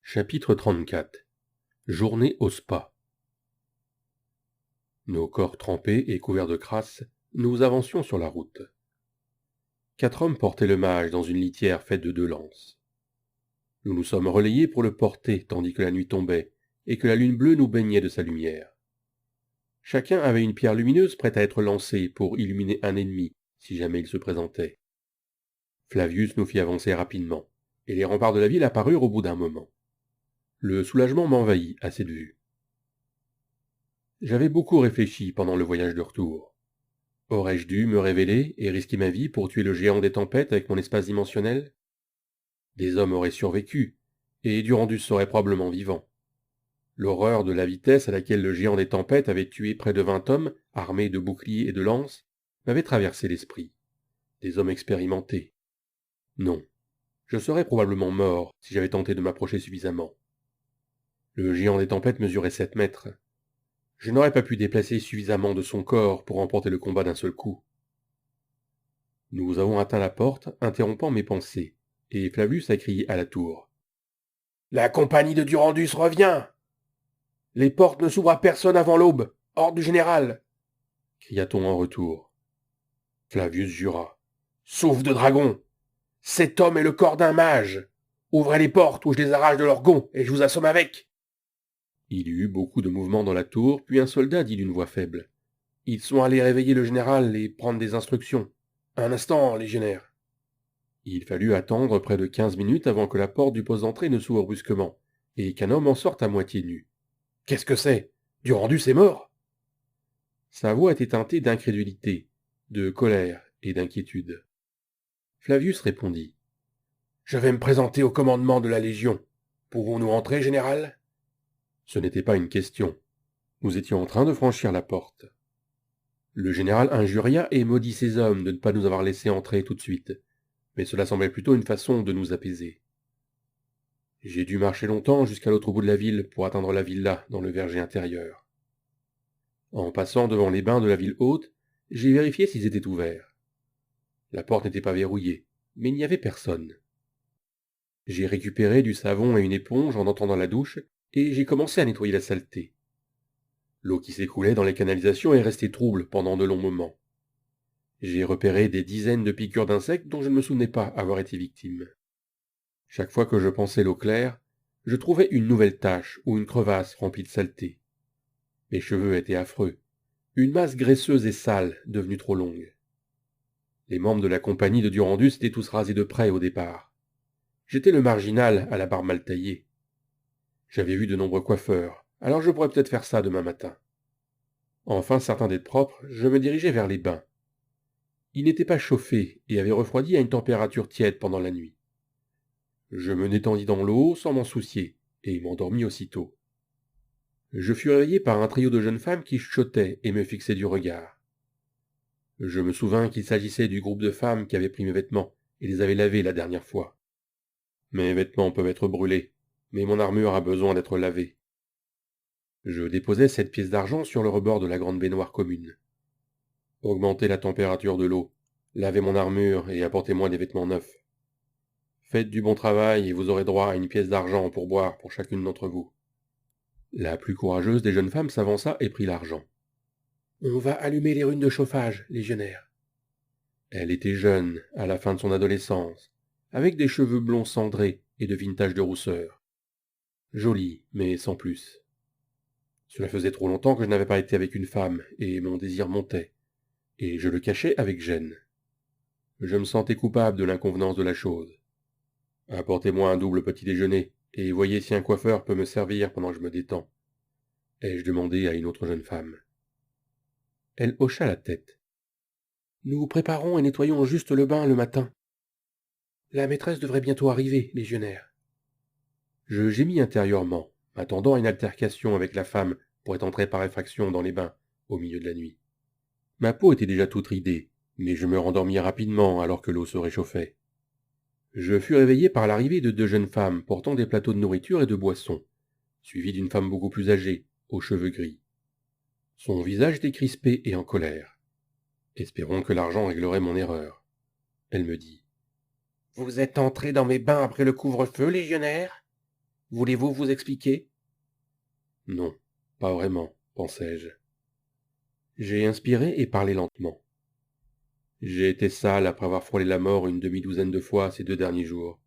Chapitre 34. Journée au spa. Nos corps trempés et couverts de crasse, nous avancions sur la route. 4 hommes portaient le mage dans une litière faite de 2 lances. Nous nous sommes relayés pour le porter tandis que la nuit tombait et que la lune bleue nous baignait de sa lumière. Chacun avait une pierre lumineuse prête à être lancée pour illuminer un ennemi si jamais il se présentait. Flavius nous fit avancer rapidement, et les remparts de la ville apparurent au bout d'un moment. Le soulagement m'envahit à cette vue. J'avais beaucoup réfléchi pendant le voyage de retour. Aurais-je dû me révéler et risquer ma vie pour tuer le géant des tempêtes avec mon espace dimensionnel? Des hommes auraient survécu, et Durandus serait probablement vivant. L'horreur de la vitesse à laquelle le géant des tempêtes avait tué près de 20 hommes, armés de boucliers et de lances, m'avait traversé l'esprit. Des hommes expérimentés. Non, je serais probablement mort si j'avais tenté de m'approcher suffisamment. Le géant des tempêtes mesurait 7 mètres. Je n'aurais pas pu déplacer suffisamment de son corps pour remporter le combat d'un seul coup. Nous avons atteint la porte, interrompant mes pensées, et Flavius a crié à la tour. « La compagnie de Durandus revient ! Les portes ne s'ouvrent à personne avant l'aube. Ordre du général !» cria-t-on en retour. Flavius jura. « Souffle de dragon ! Cet homme est le corps d'un mage. Ouvrez les portes ou je les arrache de leurs gonds et je vous assomme avec !» Il y eut beaucoup de mouvements dans la tour, puis un soldat dit d'une voix faible. « Ils sont allés réveiller le général et prendre des instructions. Un instant, légionnaire. » Il fallut attendre près de 15 minutes avant que la porte du poste d'entrée ne s'ouvre brusquement, et qu'un homme en sorte à moitié nu. « Qu'est-ce que c'est? Durandus est mort ?» Sa voix était teintée d'incrédulité, de colère et d'inquiétude. Flavius répondit. « Je vais me présenter au commandement de la Légion. Pouvons-nous entrer, général ?» Ce n'était pas une question. Nous étions en train de franchir la porte. Le général injuria et maudit ses hommes de ne pas nous avoir laissé entrer tout de suite, mais cela semblait plutôt une façon de nous apaiser. J'ai dû marcher longtemps jusqu'à l'autre bout de la ville pour atteindre la villa dans le verger intérieur. En passant devant les bains de la ville haute, j'ai vérifié s'ils étaient ouverts. La porte n'était pas verrouillée, mais il n'y avait personne. J'ai récupéré du savon et une éponge en entrant dans la douche, et j'ai commencé à nettoyer la saleté. L'eau qui s'écoulait dans les canalisations est restée trouble pendant de longs moments. J'ai repéré des dizaines de piqûres d'insectes dont je ne me souvenais pas avoir été victime. Chaque fois que je pensais l'eau claire, je trouvais une nouvelle tache ou une crevasse remplie de saleté. Mes cheveux étaient affreux, une masse graisseuse et sale devenue trop longue. Les membres de la compagnie de Durandus étaient tous rasés de près au départ. J'étais le marginal à la barbe mal taillée. J'avais vu de nombreux coiffeurs, alors je pourrais peut-être faire ça demain matin. Enfin certain d'être propre, je me dirigeai vers les bains. Ils n'étaient pas chauffés et avaient refroidi à une température tiède pendant la nuit. Je me détendis dans l'eau sans m'en soucier, et m'endormis aussitôt. Je fus réveillé par un trio de jeunes femmes qui chuchotaient et me fixaient du regard. Je me souvins qu'il s'agissait du groupe de femmes qui avaient pris mes vêtements et les avaient lavés la dernière fois. Mes vêtements peuvent être brûlés, mais mon armure a besoin d'être lavée. Je déposai 7 pièces d'argent sur le rebord de la grande baignoire commune. Augmentez la température de l'eau, lavez mon armure et apportez-moi des vêtements neufs. Faites du bon travail et vous aurez droit à une pièce d'argent pour boire pour chacune d'entre vous. La plus courageuse des jeunes femmes s'avança et prit l'argent. On va allumer les runes de chauffage, légionnaire. Elle était jeune, à la fin de son adolescence, avec des cheveux blonds cendrés et de fines taches de rousseur. Jolie, mais sans plus. Cela faisait trop longtemps que je n'avais pas été avec une femme, et mon désir montait, et je le cachais avec gêne. Je me sentais coupable de l'inconvenance de la chose. Apportez-moi un double petit déjeuner, et voyez si un coiffeur peut me servir pendant que je me détends. Ai-je demandé à une autre jeune femme. Elle hocha la tête. Nous préparons et nettoyons juste le bain le matin. La maîtresse devrait bientôt arriver, légionnaire. Je gémis intérieurement, m'attendant à une altercation avec la femme pour être entrée par effraction dans les bains, au milieu de la nuit. Ma peau était déjà toute ridée, mais je me rendormis rapidement alors que l'eau se réchauffait. Je fus réveillé par l'arrivée de 2 jeunes femmes portant des plateaux de nourriture et de boissons, suivies d'une femme beaucoup plus âgée, aux cheveux gris. Son visage était crispé et en colère. Espérons que l'argent réglerait mon erreur. Elle me dit. « Vous êtes entré dans mes bains après le couvre-feu, légionnaire ? Voulez-vous vous expliquer ? Non, pas vraiment, pensai-je. J'ai inspiré et parlé lentement. J'ai été sale après avoir frôlé la mort une demi-douzaine de fois ces 2 derniers jours.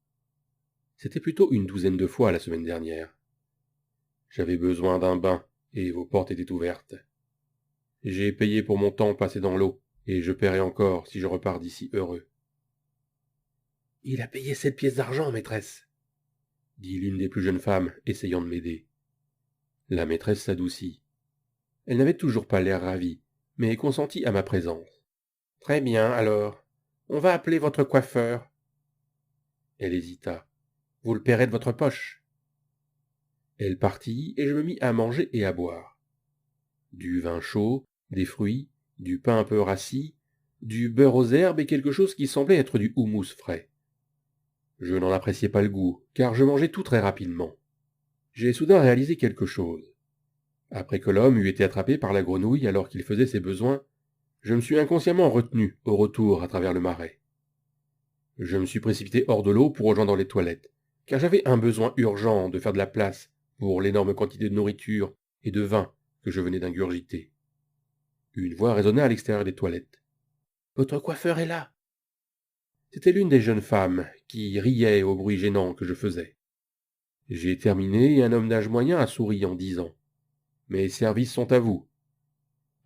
C'était plutôt une douzaine de fois la semaine dernière. J'avais besoin d'un bain, et vos portes étaient ouvertes. J'ai payé pour mon temps passé dans l'eau, et je paierai encore si je repars d'ici heureux. Il a payé 7 pièces d'argent, maîtresse, dit l'une des plus jeunes femmes, essayant de m'aider. La maîtresse s'adoucit. Elle n'avait toujours pas l'air ravie, mais consentit à ma présence. Très bien, alors. On va appeler votre coiffeur. Elle hésita. Vous le paierez de votre poche. Elle partit, et je me mis à manger et à boire. Du vin chaud, des fruits, du pain un peu rassis, du beurre aux herbes et quelque chose qui semblait être du houmous frais. Je n'en appréciais pas le goût, car je mangeais tout très rapidement. J'ai soudain réalisé quelque chose. Après que l'homme eut été attrapé par la grenouille alors qu'il faisait ses besoins, je me suis inconsciemment retenu au retour à travers le marais. Je me suis précipité hors de l'eau pour rejoindre les toilettes, car j'avais un besoin urgent de faire de la place pour l'énorme quantité de nourriture et de vin que je venais d'ingurgiter. Une voix résonna à l'extérieur des toilettes. « Votre coiffeur est là !» C'était l'une des jeunes femmes qui riait au bruit gênant que je faisais. J'ai terminé et un homme d'âge moyen a souri en disant « Mes services sont à vous. »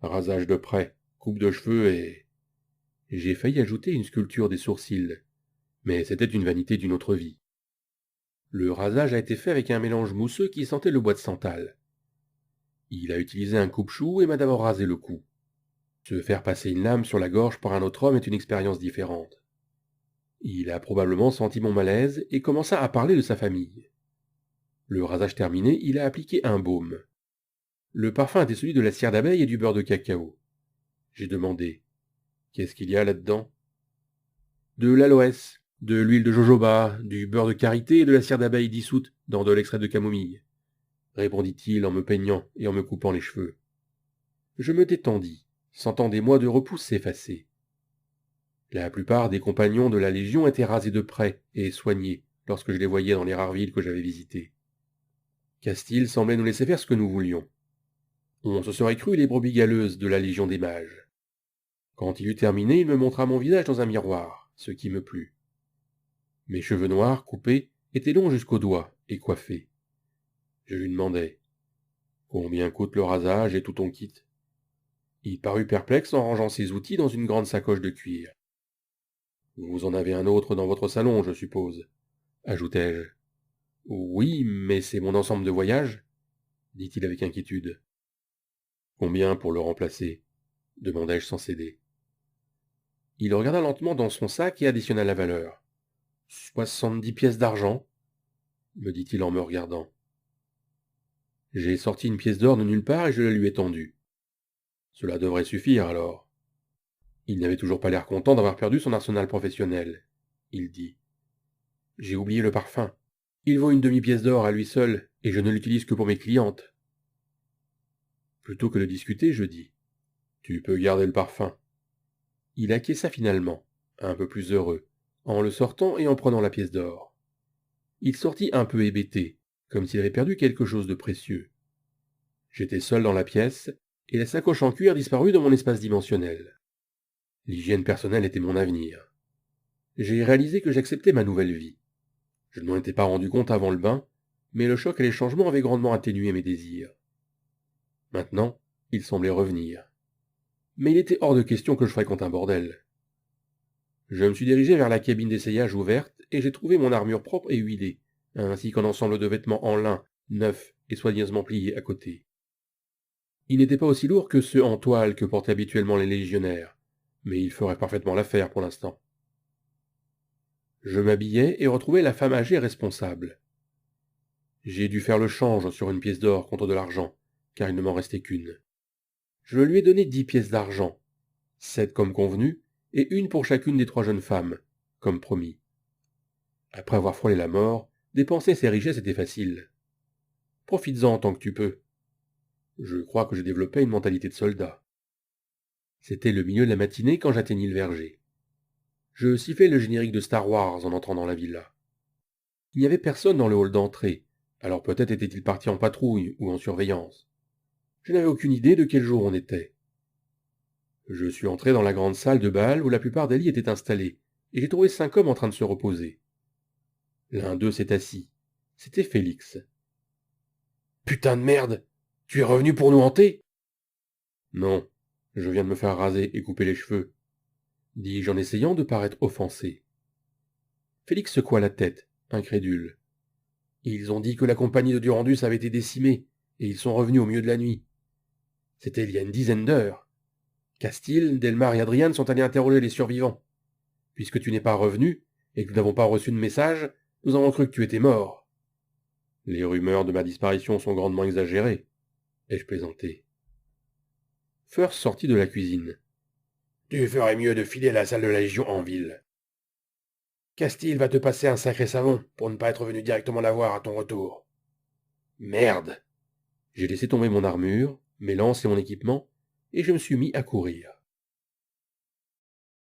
Rasage de près, coupe de cheveux et... J'ai failli ajouter une sculpture des sourcils, mais c'était une vanité d'une autre vie. Le rasage a été fait avec un mélange mousseux qui sentait le bois de santal. Il a utilisé un coupe-chou et m'a d'abord rasé le cou. Se faire passer une lame sur la gorge par un autre homme est une expérience différente. Il a probablement senti mon malaise et commença à parler de sa famille. Le rasage terminé, il a appliqué un baume. Le parfum était celui de la cire d'abeille et du beurre de cacao. J'ai demandé « Qu'est-ce qu'il y a là-dedans » ? De l'aloès, de l'huile de jojoba, du beurre de karité et de la cire d'abeille dissoute dans de l'extrait de camomille, répondit-il en me peignant et en me coupant les cheveux. Je me détendis, sentant des mois de repos s'effacer. La plupart des compagnons de la Légion étaient rasés de près et soignés lorsque je les voyais dans les rares villes que j'avais visitées. Castille semblait nous laisser faire ce que nous voulions. On se serait cru les brebis galeuses de la Légion des mages. Quand il eut terminé, il me montra mon visage dans un miroir, ce qui me plut. Mes cheveux noirs, coupés, étaient longs jusqu'aux doigts et coiffés. Je lui demandai « Combien coûte le rasage et tout ton kit ?» Il parut perplexe en rangeant ses outils dans une grande sacoche de cuir. « Vous en avez un autre dans votre salon, je suppose » ajoutai-je. « Oui, mais c'est mon ensemble de voyage » dit-il avec inquiétude. « Combien pour le remplacer » demandai-je sans céder. Il regarda lentement dans son sac et additionna la valeur. « 70 pièces d'argent » me dit-il en me regardant. J'ai sorti une pièce d'or de nulle part et je la lui ai tendue. Cela devrait suffire alors. Il n'avait toujours pas l'air content d'avoir perdu son arsenal professionnel. Il dit « J'ai oublié le parfum. Il vaut une demi-pièce d'or à lui seul, et je ne l'utilise que pour mes clientes. » Plutôt que de discuter, je dis « Tu peux garder le parfum. » Il acquiesça finalement, un peu plus heureux, en le sortant et en prenant la pièce d'or. Il sortit un peu hébété, comme s'il avait perdu quelque chose de précieux. J'étais seul dans la pièce, et la sacoche en cuir disparut dans mon espace dimensionnel. L'hygiène personnelle était mon avenir. J'ai réalisé que j'acceptais ma nouvelle vie. Je ne m'en étais pas rendu compte avant le bain, mais le choc et les changements avaient grandement atténué mes désirs. Maintenant, ils semblaient revenir. Mais il était hors de question que je fréquente un bordel. Je me suis dirigé vers la cabine d'essayage ouverte et j'ai trouvé mon armure propre et huilée, ainsi qu'un ensemble de vêtements en lin, neufs et soigneusement pliés à côté. Ils n'étaient pas aussi lourds que ceux en toile que portaient habituellement les légionnaires, mais ils feraient parfaitement l'affaire pour l'instant. Je m'habillai et retrouvai la femme âgée responsable. J'ai dû faire le change sur une pièce d'or contre de l'argent, car il ne m'en restait qu'une. Je lui ai donné 10 pièces d'argent, 7 comme convenu, et une pour chacune des 3 jeunes femmes, comme promis. Après avoir frôlé la mort, dépenser ses richesses était facile. Profites-en tant que tu peux. Je crois que j'ai développé une mentalité de soldat. C'était le milieu de la matinée quand j'atteignis le verger. Je sifflai le générique de Star Wars en entrant dans la villa. Il n'y avait personne dans le hall d'entrée, Alors peut-être était-il parti en patrouille ou en surveillance. Je n'avais aucune idée de quel jour on était. Je suis entré dans la grande salle de bal où la plupart des lits étaient installés, et j'ai trouvé 5 hommes en train de se reposer. L'un d'eux s'est assis. C'était Félix. Putain de merde! Tu es revenu pour nous hanter? Non, je viens de me faire raser et couper les cheveux, dis-je en essayant de paraître offensé. Félix secoua la tête, incrédule. Ils ont dit que la compagnie de Durandus avait été décimée, et ils sont revenus au milieu de la nuit. C'était il y a une dizaine d'heures. Castille, Delmar et Adrian sont allés interroger les survivants. Puisque tu n'es pas revenu, et que nous n'avons pas reçu de message, nous avons cru que tu étais mort. Les rumeurs de ma disparition sont grandement exagérées, ai-je plaisanté. First sortit de la cuisine. Tu ferais mieux de filer à la salle de la Légion en ville. Castille va te passer un sacré savon pour ne pas être venu directement la voir à ton retour. Merde! J'ai laissé tomber mon armure, mes lances et mon équipement, et je me suis mis à courir.